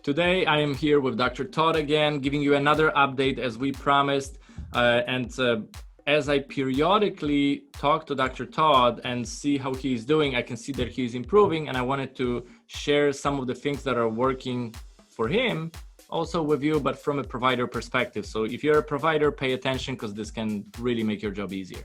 Today, I am here with Dr. Todd again, giving you another update as we promised. As I periodically talk to Dr. Todd and see how he's doing, I can see that he's improving, and I wanted to share some of the things that are working for him also with you, but from a provider perspective. So if you're a provider, pay attention because this can really make your job easier.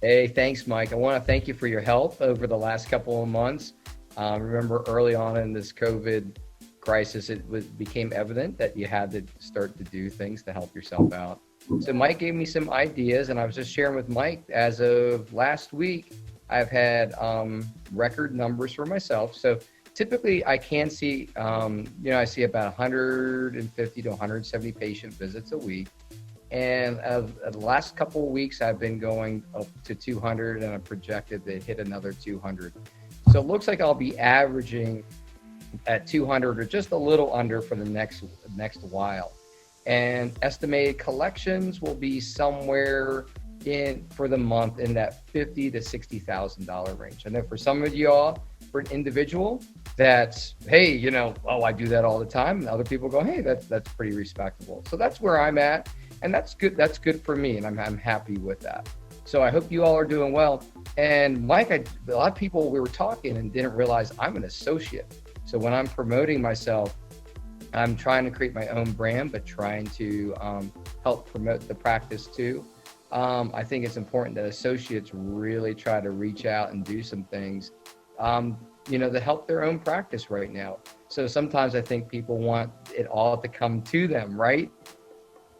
Hey, thanks, Mike. I want to thank you for your help over the last couple of months. Remember early on in this COVID crisis, became evident that you had to start to do things to help yourself out. So Mike gave me some ideas, and I was just sharing with Mike, as of last week, I've had record numbers for myself. So typically I can see, I see about 150 to 170 patient visits a week. And the last couple of weeks, I've been going up to 200, and I'm projected to hit another 200. So it looks like I'll be averaging at 200 or just a little under for the next while. And estimated collections will be somewhere for the month in that $50,000 to $60,000 range. And then for some of y'all, for an individual, that's, hey, I do that all the time. And other people go, hey, that's pretty respectable. So that's where I'm at. And that's good. That's good for me. And I'm happy with that. So I hope you all are doing well. And Mike, a lot of people, we were talking and didn't realize I'm an associate. So when I'm promoting myself, I'm trying to create my own brand, but trying to help promote the practice too. I think it's important that associates really try to reach out and do some things, to help their own practice right now. So sometimes I think people want it all to come to them, right?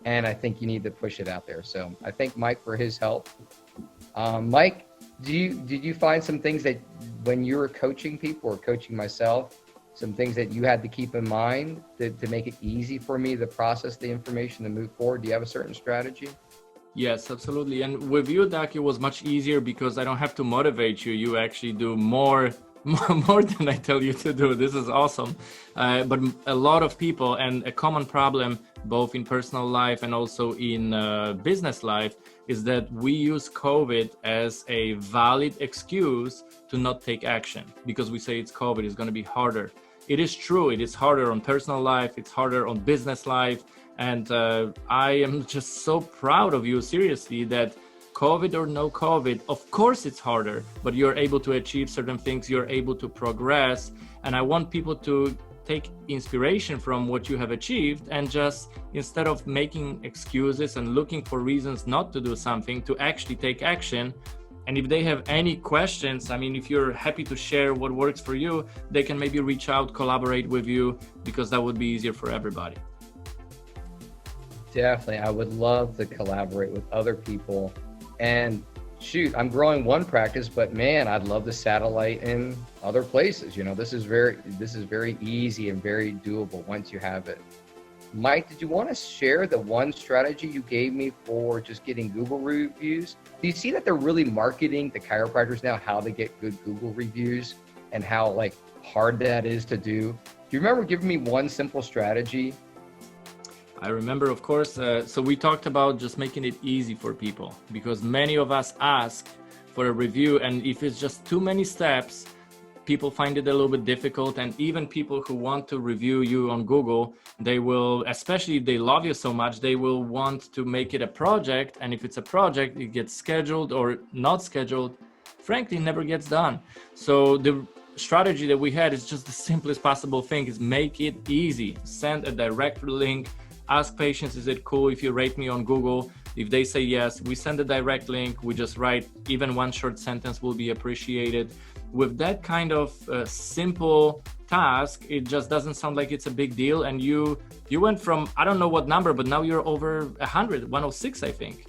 And I think you need to push it out there. So I thank Mike for his help. Mike, did you find some things that when you were coaching people or coaching myself, some things that you had to keep in mind to make it easy for me to process the information and move forward? Do you have a certain strategy? Yes, absolutely. And with you, Doc, it was much easier because I don't have to motivate you. You actually do more than I tell you to do. This is awesome. But a lot of people, and a common problem, both in personal life and also in business life, is that we use COVID as a valid excuse to not take action because we say it's COVID, it's going to be harder. It is true. It is harder on personal life. It's harder on business life. And I am just so proud of you, seriously, that COVID or no COVID, of course it's harder, but you're able to achieve certain things. You're able to progress. And I want people to take inspiration from what you have achieved and just, instead of making excuses and looking for reasons not to do something, to actually take action. And if they have any questions, if you're happy to share what works for you, they can maybe reach out, collaborate with you, because that would be easier for everybody. Definitely. I would love to collaborate with other people. And shoot, I'm growing one practice, but man, I'd love to satellite in other places. This is very easy and very doable once you have it. Mike, did you want to share the one strategy you gave me for just getting Google reviews? Do you see that they're really marketing the chiropractors now, how to get good Google reviews and how hard that is to do? Do you remember giving me one simple strategy? I remember, of course. So we talked about just making it easy for people because many of us ask for a review, and if it's just too many steps, people find it a little bit difficult. And even people who want to review you on Google, they will, especially if they love you so much, they will want to make it a project. And if it's a project, it gets scheduled or not scheduled, frankly, never gets done. So the strategy that we had is just the simplest possible thing is make it easy. Send a direct link, ask patients, is it cool if you rate me on Google? If they say yes, we send a direct link. We just write, even one short sentence will be appreciated. With that kind of simple task, it just doesn't sound like it's a big deal. And you went from, I don't know what number, but now you're over 100, 106, I think.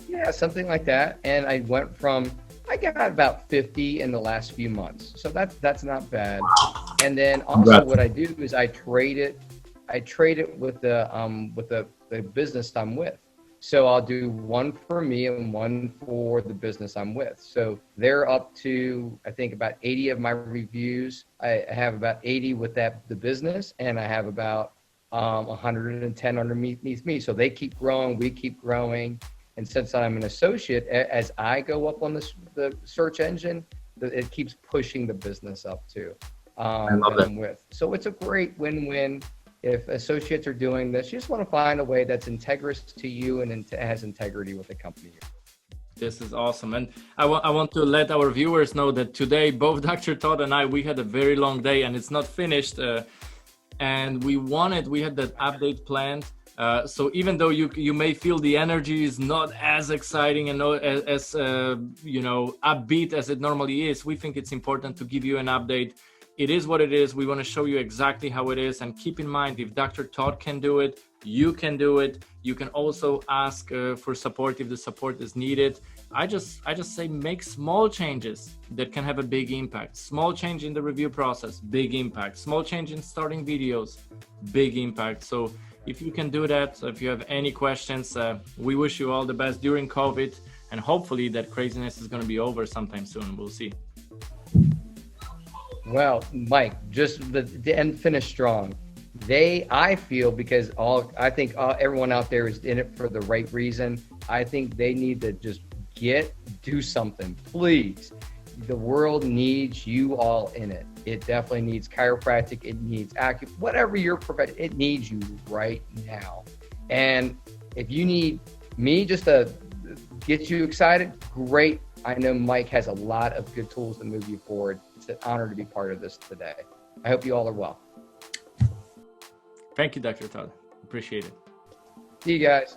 Yeah, something like that. And I got about 50 in the last few months. So that's not bad. And then also what I do is I trade it with the business I'm with. So I'll do one for me and one for the business I'm with. So they're up to, I think, about 80 of my reviews. I have about 80 with the business, and I have about 110 underneath me. So they keep growing, we keep growing. And since I'm an associate, as I go up on the search engine, it keeps pushing the business up too. I love that I'm with. So it's a great win-win. If associates are doing this, you just want to find a way that's integrous to you and has integrity with the company. This is awesome. And I want to let our viewers know that today, both Dr. Todd and I, we had a very long day and it's not finished. And we had that update planned. So even though you may feel the energy is not as exciting and as upbeat as it normally is, we think it's important to give you an update. It is what it is. We want to show you exactly how it is. And keep in mind, if Dr. Todd can do it, you can do it. You can also ask for support if the support is needed. I just say make small changes that can have a big impact. Small change in the review process, big impact. Small change in starting videos, big impact. So if you can do that, if you have any questions, we wish you all the best during COVID, and hopefully that craziness is going to be over sometime soon. We'll see. Well, Mike, just the end finish strong. I feel, because I think everyone out there is in it for the right reason. I think they need to just do something, please. The world needs you all in it. It definitely needs chiropractic. It needs whatever your profession, it needs you right now. And if you need me just to get you excited, great. I know Mike has a lot of good tools to move you forward. It's an honor to be part of this today. I hope you all are well. Thank you, Dr. Todd. Appreciate it. See you guys.